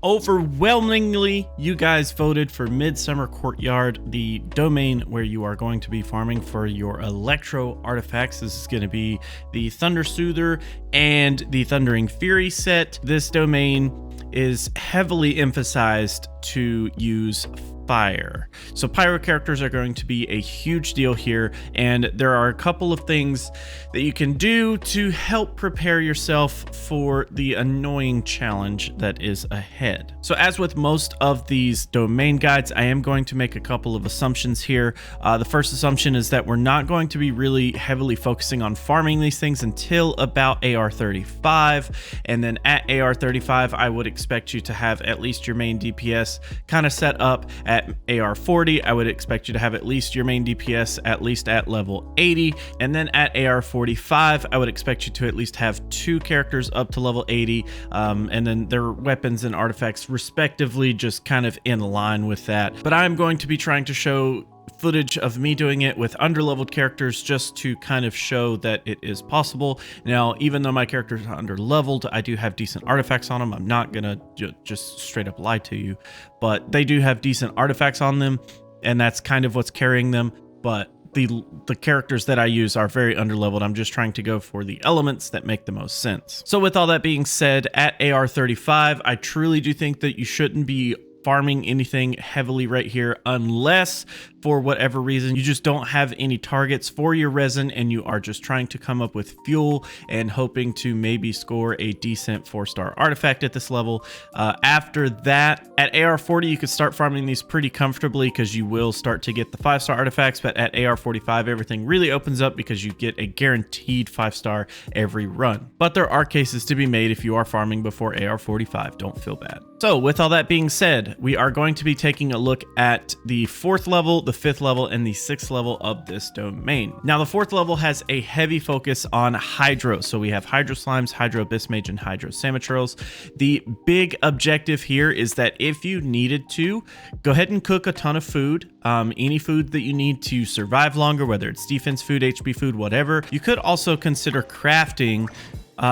overwhelmingly, you guys voted for Midsummer Courtyard, the domain where you are going to be farming for your electro artifacts. This is going to be the Thundersoother and the Thundering Fury set. This domain is heavily emphasized to use fire. So pyro characters are going to be a huge deal here, and there are a couple of things that you can do to help prepare yourself for the annoying challenge that is ahead. So as with most of these domain guides, I am going to make a couple of assumptions here. The first assumption is that we're not going to be really heavily focusing on farming these things until about AR 35, and then at AR 35 I would expect you to have at least your main DPS kind of set up. At AR 40, I would expect you to have at least your main DPS at least at level 80, and then at AR 45, I would expect you to at least have 2 characters up to level 80, and then their weapons and artifacts respectively just kind of in line with that. But I'm going to be trying to show footage of me doing it with underleveled characters just to kind of show that it is possible. Now, even though my characters are underleveled, I do have decent artifacts on them. I'm not gonna just straight up lie to you, but they do have decent artifacts on them, and that's kind of what's carrying them. But the characters that I use are very underleveled. I'm just trying to go for the elements that make the most sense. So with all that being said, at AR 35, I truly do think that you shouldn't be farming anything heavily right here unless for whatever reason you just don't have any targets for your resin and you are just trying to come up with fuel and hoping to maybe score a decent 4-star artifact at this level. After that, at AR 40 you could start farming these pretty comfortably because you will start to get the 5-star artifacts, but at AR 45 everything really opens up because you get a guaranteed 5-star every run. But there are cases to be made if you are farming before AR 45. Don't feel bad. So with all that being said, we are going to be taking a look at the 4th level, the 5th level, and the 6th level of this domain. Now, the 4th level has a heavy focus on Hydro. So we have Hydro Slimes, Hydro Abyss Mage, and Hydro Samaturls. The big objective here is that if you needed to, go ahead and cook a ton of food. Any food that you need to survive longer, whether it's defense food, HP food, whatever. You could also consider crafting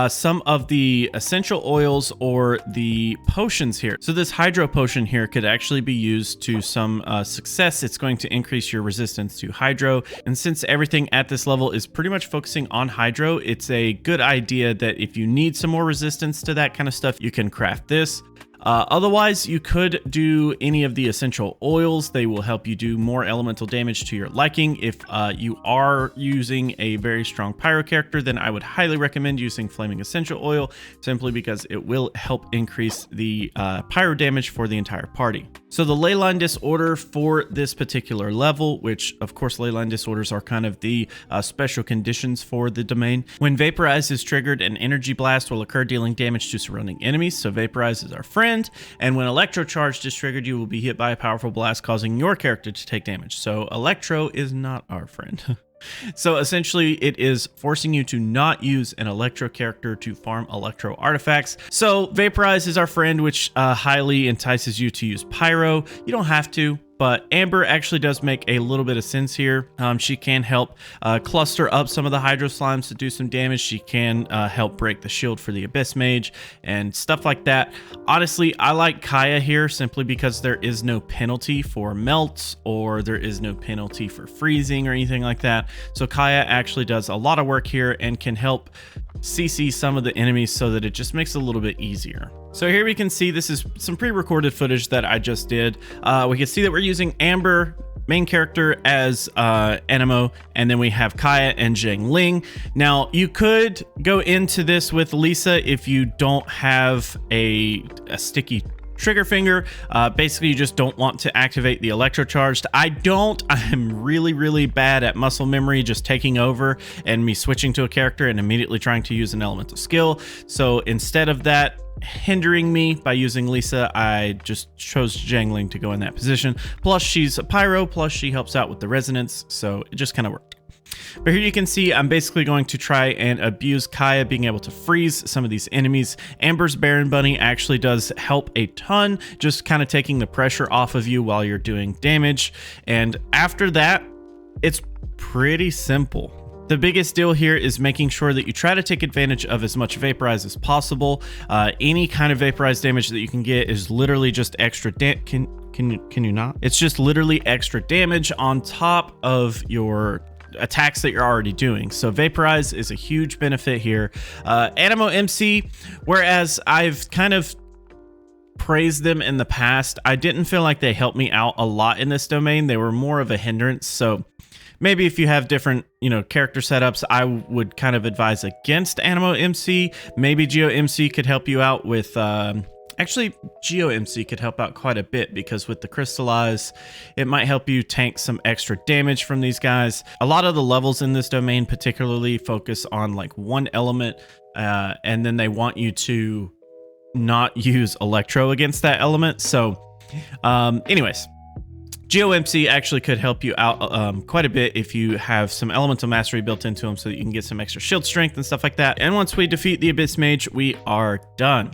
some of the essential oils or the potions here. So this hydro potion here could actually be used to some success. It's going to increase your resistance to hydro. And since everything at this level is pretty much focusing on hydro, it's a good idea that if you need some more resistance to that kind of stuff, you can craft this. Otherwise, you could do any of the essential oils. They will help you do more elemental damage to your liking. If you are using a very strong pyro character, then I would highly recommend using Flaming Essential Oil, simply because it will help increase the pyro damage for the entire party. So the Leyline Disorder for this particular level, which of course Leyline Disorders are kind of the special conditions for the domain. When Vaporize is triggered, an energy blast will occur, dealing damage to surrounding enemies. So Vaporize is our friend. And when Electro Charged is triggered, you will be hit by a powerful blast, causing your character to take damage. So Electro is not our friend. So essentially it is forcing you to not use an electro character to farm electro artifacts. So Vaporize is our friend, which highly entices you to use pyro. You don't have to, but Amber actually does make a little bit of sense here. She can help cluster up some of the Hydro Slimes to do some damage. She can help break the shield for the Abyss Mage and stuff like that. Honestly, I like Kaya here simply because there is no penalty for melts, or there is no penalty for freezing or anything like that. So Kaya actually does a lot of work here and can help CC some of the enemies so that it just makes it a little bit easier. So here we can see this is some pre-recorded footage that I just did. We can see that we're using Amber, main character, as Enemo, and then we have Kaya and Zhang Ling. Now, you could go into this with Lisa if you don't have a sticky trigger finger. Basically, you just don't want to activate the electrocharged. I'm really bad at muscle memory, just taking over and me switching to a character and immediately trying to use an elemental skill. So instead of that hindering me by using Lisa, I just chose Zhang Ling to go in that position. Plus she's a pyro, plus she helps out with the resonance, so it just kind of worked. But here you can see I'm basically going to try and abuse Kaya being able to freeze some of these enemies. Amber's Baron Bunny actually does help a ton, just kind of taking the pressure off of you while you're doing damage. And after that, it's pretty simple. The biggest deal here is making sure that you try to take advantage of as much vaporize as possible. Any kind of vaporize damage that you can get is literally just extra can you not? It's just literally extra damage on top of your attacks that you're already doing. So vaporize is a huge benefit here. Animo MC, whereas I've kind of praised them in the past, I didn't feel like they helped me out a lot in this domain. They were more of a hindrance. So maybe if you have different, character setups, I would kind of advise against Animo MC. Maybe Geo MC could help you out with, actually Geo MC could help out quite a bit, because with the Crystallize, it might help you tank some extra damage from these guys. A lot of the levels in this domain particularly focus on like one element, and then they want you to not use electro against that element. So anyways, GeoMC actually could help you out quite a bit if you have some elemental mastery built into them, so that you can get some extra shield strength and stuff like that. And once we defeat the Abyss Mage, we are done.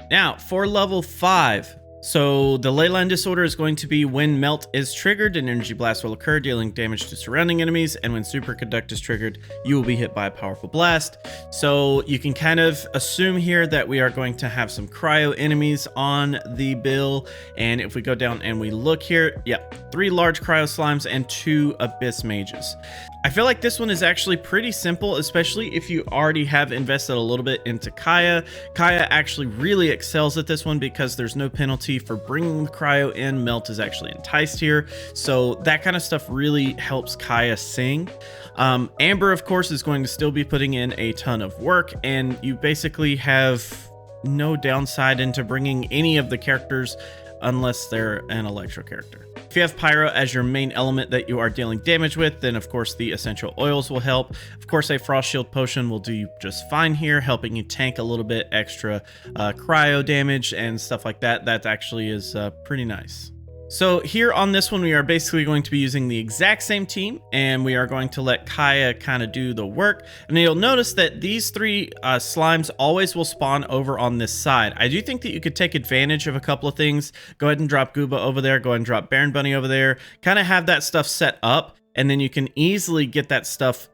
Now for level 5, so the Leyline Disorder is going to be when Melt is triggered, an energy blast will occur, dealing damage to surrounding enemies, and when Superconduct is triggered, you will be hit by a powerful blast. So you can kind of assume here that we are going to have some cryo enemies on the bill, and if we go down and we look here, 3 large cryo slimes and 2 Abyss Mages. I feel like this one is actually pretty simple, especially if you already have invested a little bit into Kaya. Kaya actually really excels at this one because there's no penalty for bringing the cryo in. Melt is actually enticed here, so that kind of stuff really helps Kaya sing. Amber, of course, is going to still be putting in a ton of work, and you basically have no downside into bringing any of the characters unless they're an electro character. If you have Pyro as your main element that you are dealing damage with, then of course the essential oils will help. Of course, a Frost Shield Potion will do you just fine here, helping you tank a little bit extra cryo damage and stuff like that. That actually is pretty nice. So here on this one, we are basically going to be using the exact same team, and we are going to let Kaya kind of do the work. And you'll notice that these 3 slimes always will spawn over on this side. I do think that you could take advantage of a couple of things. Go ahead and drop Gooba over there. Go ahead and drop Baron Bunny over there. Kind of have that stuff set up, and then you can easily get that stuff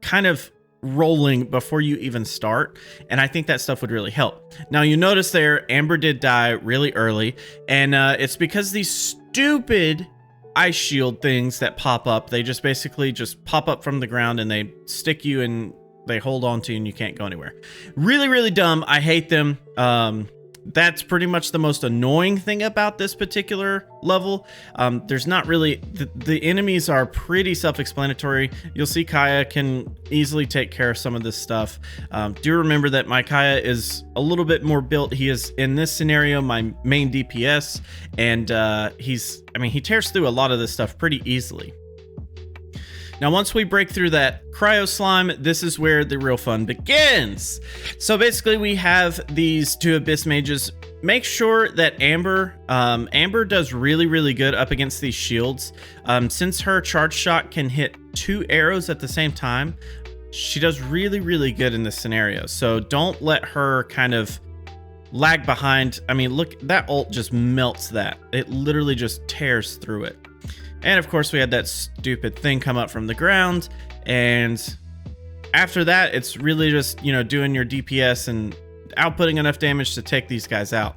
kind of rolling before you even start, and I think that stuff would really help. Now you notice there Amber did die really early, and it's because these stupid ice shield things that pop up, they just basically just pop up from the ground and they stick you and they hold on to you and you can't go anywhere. Really dumb. I hate them. That's pretty much the most annoying thing about this particular level. There's not really, the enemies are pretty self-explanatory. You'll see Kaya can easily take care of some of this stuff. Do remember that my Kaya is a little bit more built. He is, in this scenario, my main DPS, and he tears through a lot of this stuff pretty easily. Now, once we break through that cryo slime, this is where the real fun begins. So basically, we have these 2 Abyss Mages. Make sure that Amber does really good up against these shields. Since her charge shot can hit 2 arrows at the same time, she does really good in this scenario. So don't let her kind of lag behind. I mean, look, that ult just melts that. It literally just tears through it. And of course, we had that stupid thing come up from the ground. And after that, it's really just, doing your DPS and outputting enough damage to take these guys out.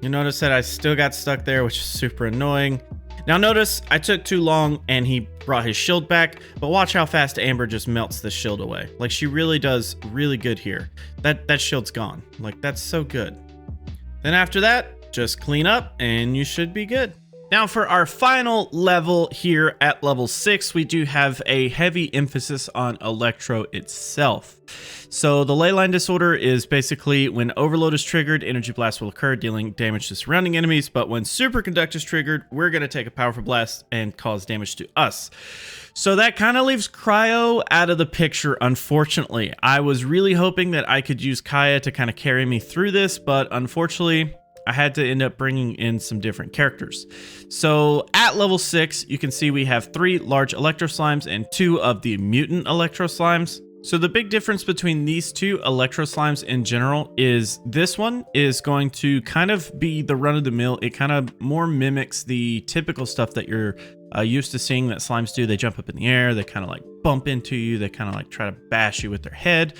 You notice that I still got stuck there, which is super annoying. Now notice I took too long and he brought his shield back, but watch how fast Amber just melts the shield away. Like, she really does really good here. That shield's gone. Like, that's so good. Then after that, just clean up and you should be good. Now for our final level here at level 6, we do have a heavy emphasis on electro itself. So the Leyline Disorder is basically when Overload is triggered, Energy Blast will occur, dealing damage to surrounding enemies. But when Superconduct is triggered, we're going to take a powerful blast and cause damage to us. So that kind of leaves Cryo out of the picture, unfortunately. I was really hoping that I could use Kaya to kind of carry me through this, but unfortunately, I had to end up bringing in some different characters. So at level 6, you can see we have 3 large Electro Slimes and 2 of the Mutant Electro Slimes. So the big difference between these 2 Electro Slimes in general is this one is going to kind of be the run-of-the-mill. It kind of more mimics the typical stuff that your used to seeing that slimes do. They jump up in the air, they kind of like bump into you, they kind of like try to bash you with their head.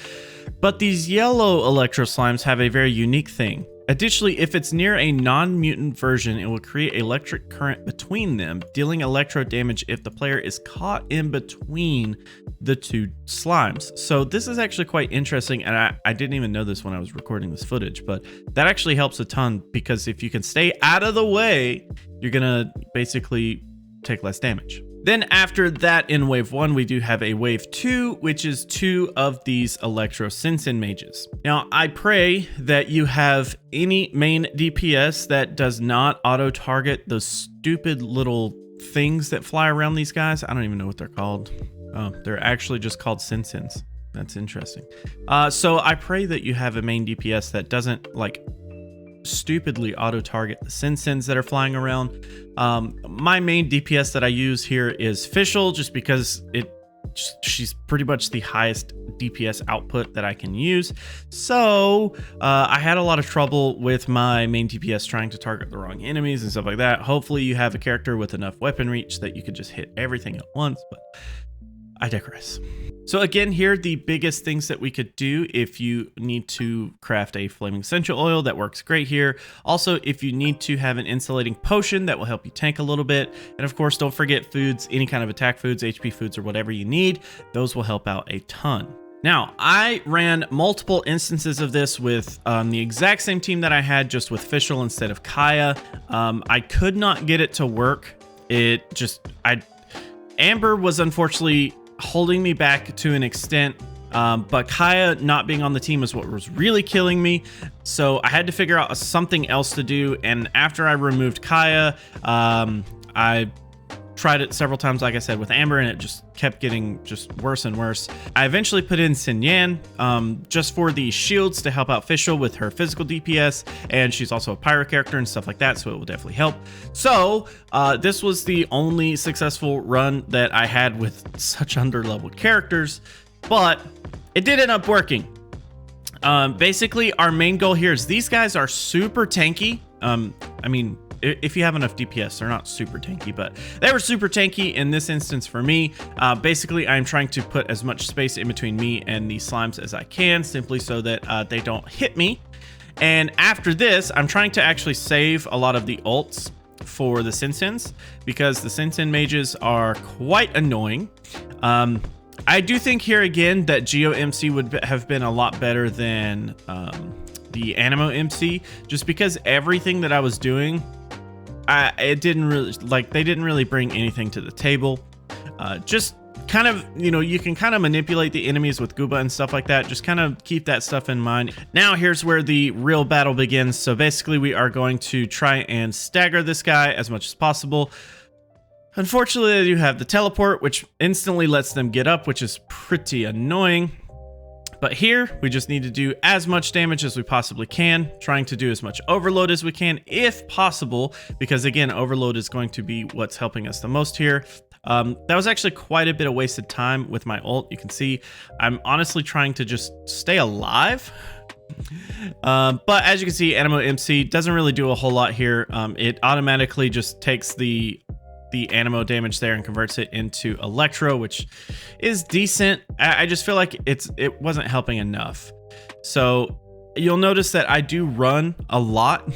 But these yellow electro slimes have a very unique thing. Additionally, if it's near a non-mutant version, it will create electric current between them, dealing electro damage if the player is caught in between the two slimes. So this is actually quite interesting, and I didn't even know this when I was recording this footage, but that actually helps a ton, because if you can stay out of the way, you're gonna basically take less damage. Then after that, in wave 1, we do have a wave 2, which is 2 of these electro Sin mages. Now, I pray that you have any main DPS that does not auto target those stupid little things that fly around these guys. I don't even know what they're called. Oh, they're actually just called Sins. That's interesting. So I pray that you have a main DPS that doesn't like stupidly auto target the Sins that are flying around. My main DPS that I use here is Fischl, just because she's pretty much the highest DPS output that I can use. So I had a lot of trouble with my main DPS trying to target the wrong enemies and stuff like that. Hopefully you have a character with enough weapon reach that you could just hit everything at once, but I digress. So again, here, the biggest things that we could do if you need to craft a flaming essential oil, that works great here. Also, if you need to have an insulating potion, that will help you tank a little bit. And of course, don't forget foods, any kind of attack foods, HP foods, or whatever you need. Those will help out a ton. Now, I ran multiple instances of this with the exact same team that I had, just with Fischl instead of Kaya. I could not get it to work. Amber was unfortunately holding me back to an extent, but Kaya not being on the team is what was really killing me. So I had to figure out something else to do. And after I removed Kaya, I tried it several times, like I said, with Amber, and it just kept getting just worse and worse. I eventually put in Xin Yan just for the shields to help out Fischl with her physical DPS, and she's also a pyro character and stuff like that, so it will definitely help. So this was the only successful run that I had with such underleveled characters, but it did end up working. Basically, our main goal here is these guys are super tanky. I mean, if you have enough DPS, they're not super tanky, but they were super tanky in this instance for me. Basically, I'm trying to put as much space in between me and the slimes as I can, simply so that they don't hit me. And after this, I'm trying to actually save a lot of the ults for the Sins, because the Sin mages are quite annoying. I do think here again that Geo MC would have been a lot better than the Animo MC, just because everything that I was doing, they didn't really bring anything to the table. Just kind of, you can kind of manipulate the enemies with Gooba and stuff like that. Just kind of keep that stuff in mind. Now here's where the real battle begins. So basically we are going to try and stagger this guy as much as possible. Unfortunately, they do have the teleport, which instantly lets them get up, which is pretty annoying. But here, we just need to do as much damage as we possibly can, trying to do as much overload as we can, if possible, because again, overload is going to be what's helping us the most here. That was actually quite a bit of wasted time with my ult. You can see I'm honestly trying to just stay alive. But as you can see, Animo MC doesn't really do a whole lot here. It automatically just takes the Animo damage there and converts it into electro, which is decent. I just feel like it wasn't helping enough. So you'll notice that I do run a lot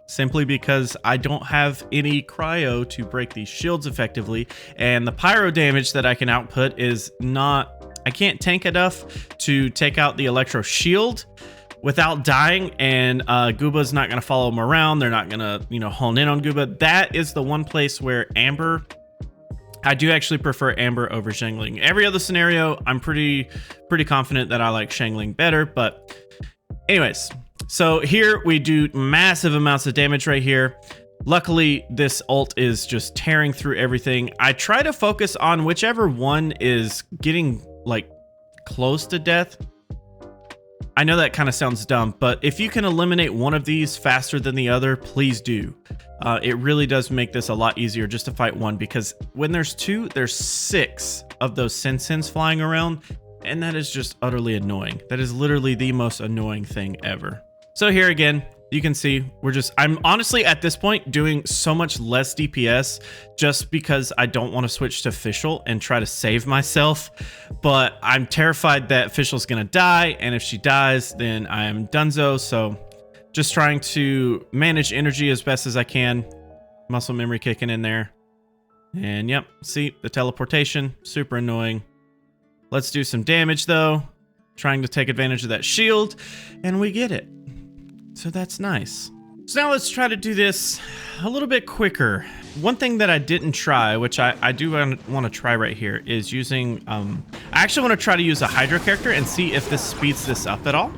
simply because I don't have any cryo to break these shields effectively, and the pyro damage that I can output is not, I can't tank enough to take out the electro shield without dying, and Gooba's not going to follow him around. They're not going to, hone in on Gooba. That is the one place where Amber, I do actually prefer Amber over Xiangling. Every other scenario, I'm pretty confident that I like Xiangling better, but anyways, so here we do massive amounts of damage right here. Luckily, this ult is just tearing through everything. I try to focus on whichever one is getting like close to death. I know that kind of sounds dumb, but if you can eliminate one of these faster than the other, please do. It really does make this a lot easier just to fight one, because when there's two, there's 6 of those Sins flying around, and that is just utterly annoying. That is literally the most annoying thing ever. So here again, You can see I'm honestly at this point doing so much less DPS just because I don't want to switch to Fischl and try to save myself. But I'm terrified that Fischl's gonna die, and if she dies, then I am donezo. So just trying to manage energy as best as I can. Muscle memory kicking in there. And yep, see the teleportation, super annoying. Let's do some damage though. Trying to take advantage of that shield, and we get it. So that's nice. So now let's try to do this a little bit quicker. One thing that I didn't try, which I do want to try right here, is using, I actually want to try to use a Hydro character and see if this speeds this up at all.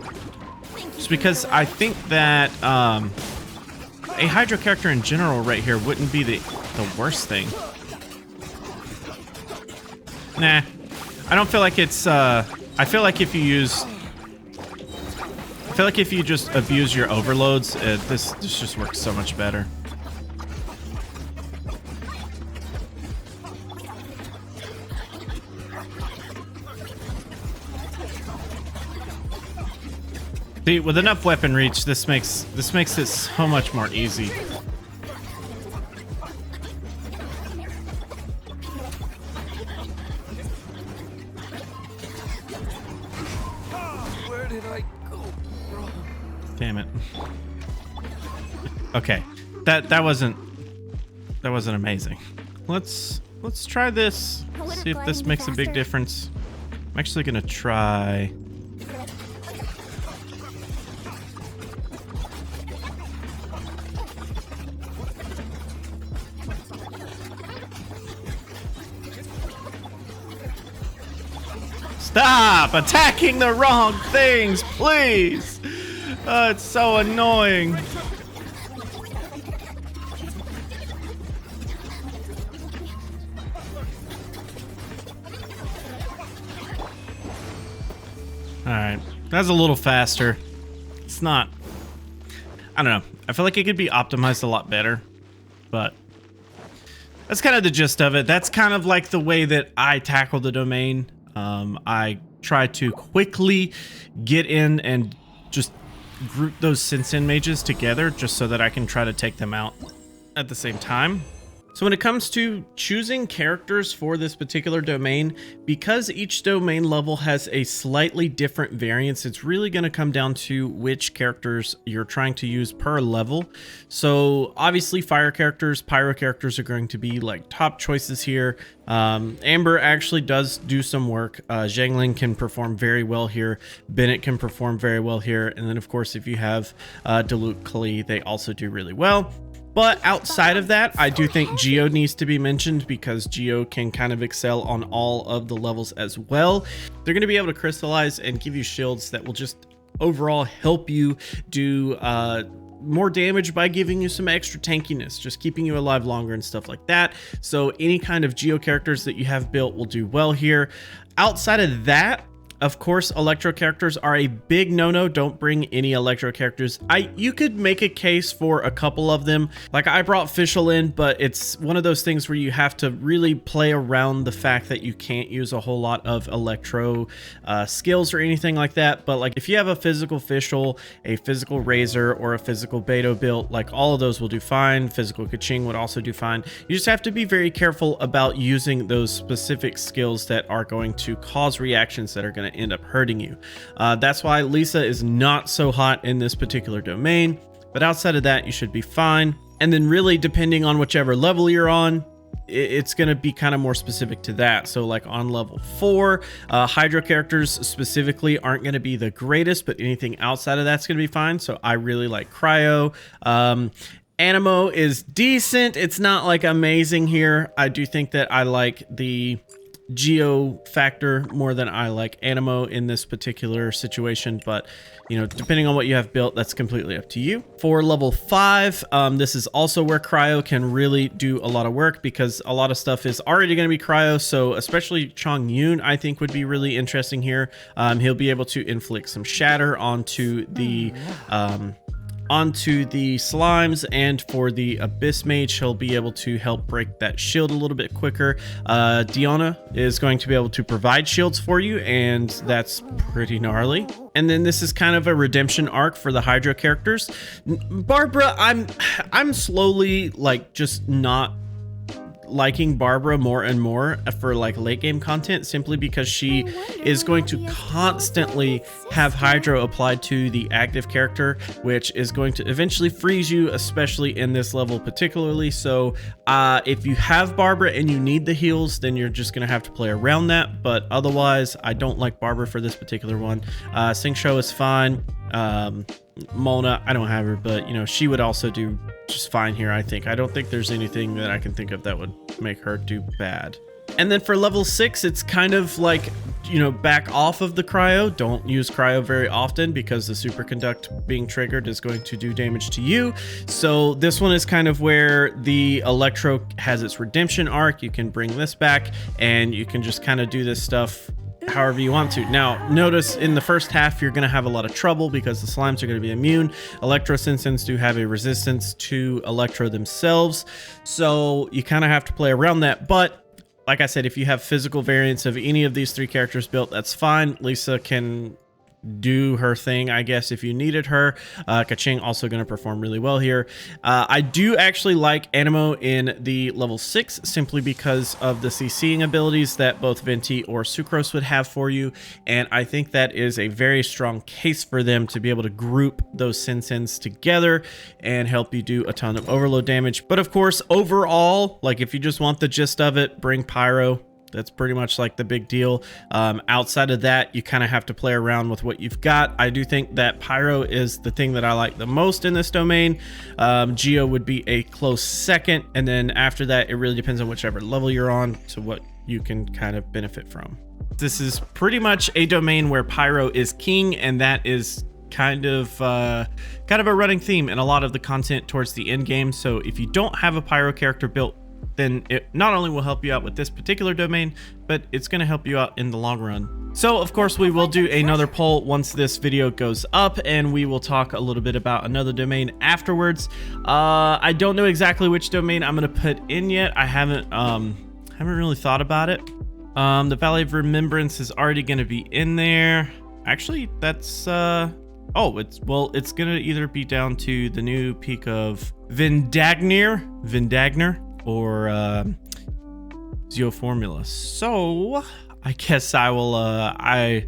Just because I think that a Hydro character in general right here wouldn't be the worst thing. Nah, I don't feel like it's, I feel like if you just abuse your overloads, this just works so much better. See, with enough weapon reach, this makes it so much more easy. Where did I go wrong? Damn it. Okay, that wasn't amazing. Let's try this. See if this makes a big difference. I'm actually gonna try. Stop attacking the wrong things, please. It's so annoying. All right, that's a little faster. It's not, I don't know. I feel like it could be optimized a lot better, but that's kind of the gist of it. That's kind of like the way that I tackle the domain. I try to quickly get in and just group those Sin mages together just so that I can try to take them out at the same time. So when it comes to choosing characters for this particular domain, because each domain level has a slightly different variance, it's really going to come down to which characters you're trying to use per level. So obviously fire characters, pyro characters are going to be like top choices here. Amber actually does do some work. Zhangling can perform very well here. Bennett can perform very well here. And then of course, if you have Diluc Kali, they also do really well. But outside of that, I do think Geo needs to be mentioned because Geo can kind of excel on all of the levels as well. They're going to be able to crystallize and give you shields that will just overall help you do more damage by giving you some extra tankiness, just keeping you alive longer and stuff like that. So any kind of Geo characters that you have built will do well here. Outside of that, of course, electro characters are a big no-no. Don't bring any electro characters. You could make a case for a couple of them. Like I brought Fischl in, but it's one of those things where you have to really play around the fact that you can't use a whole lot of electro skills or anything like that. But like if you have a physical Fischl, a physical Razor, or a physical Beto built, like all of those will do fine. Physical Kaching would also do fine. You just have to be very careful about using those specific skills that are going to cause reactions that are going to end up hurting you. That's why Lisa is not so hot in this particular domain, but outside of that you should be fine. And then really depending on whichever level you're on, it's going to be kind of more specific to that. So like on level 4, Hydro characters specifically aren't going to be the greatest, but anything outside of that's going to be fine. So I really like Cryo. Anemo is decent. It's not like amazing here. I do think that I like the Geo factor more than I like Anemo in this particular situation, but you know, depending on what you have built, that's completely up to you. For level 5, this is also where Cryo can really do a lot of work because a lot of stuff is already going to be Cryo. So especially Chong Yun, I think would be really interesting here. He'll be able to inflict some shatter onto the onto the slimes, and for the Abyss Mage, he'll be able to help break that shield a little bit quicker. Diona is going to be able to provide shields for you, and that's pretty gnarly. And then this is kind of a redemption arc for the Hydra characters. Barbara, I'm slowly like just not liking Barbara more and more for like late game content, simply because she is going to constantly have Hydro applied to the active character, which is going to eventually freeze you, especially in this level particularly. So if you have Barbara and you need the heals, then you're just gonna have to play around that. But otherwise, I don't like Barbara for this particular one. Sing Show is fine. Mona, I don't have her, but you know, she would also do just fine here. I don't think there's anything that I can think of that would make her do bad. And then for level 6, it's kind of like, you know, back off of the cryo. Don't use cryo very often because the superconduct being triggered is going to do damage to you. So this one is kind of where the electro has its redemption arc. You can bring this back and you can just kind of do this stuff however you want to. Now, notice in the first half, you're going to have a lot of trouble because the slimes are going to be immune. Electro Sensen's do have a resistance to electro themselves, so you kind of have to play around that. But like I said, if you have physical variants of any of these 3 characters built, that's fine. Lisa can do her thing, I guess, if you needed her. Kaching also going to perform really well here. I do actually like Animo in the level 6 simply because of the CCing abilities that both Venti or Sucrose would have for you, and I think that is a very strong case for them to be able to group those Sensens together and help you do a ton of overload damage. But of course, overall, like if you just want the gist of it, bring Pyro. That's pretty much like the big deal. Outside of that, you kind of have to play around with what you've got. I do think that Pyro is the thing that I like the most in this domain. Geo would be a close second. And then after that, it really depends on whichever level you're on to what you can kind of benefit from. This is pretty much a domain where Pyro is king, and that is kind of a running theme in a lot of the content towards the end game. So if you don't have a Pyro character built, then it not only will help you out with this particular domain, but it's going to help you out in the long run. So of course we will do another poll once this video goes up, and we will talk a little bit about another domain afterwards. I don't know exactly which domain I'm going to put in yet. I haven't really thought about it. The Valley of Remembrance is already going to be in there. Actually, that's it's going to either be down to the new peak of Vindagner, or Zeoformula. So I guess I will I'll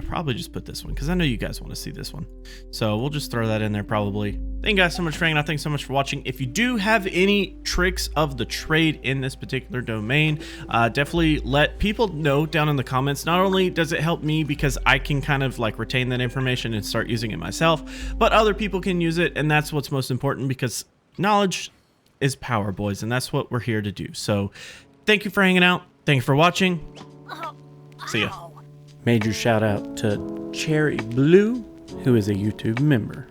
probably just put this one because I know you guys want to see this one, so we'll just throw that in there probably. Thank you guys so much for hanging out. Thanks so much for watching. If you do have any tricks of the trade in this particular domain, definitely let people know down in the comments. Not only does it help me because I can kind of like retain that information and start using it myself, but other people can use it, and that's what's most important, because knowledge is power, boys, and that's what we're here to do. So thank you for hanging out. Thank you for watching. See ya. Major shout out to Cherry Blue, who is a YouTube member.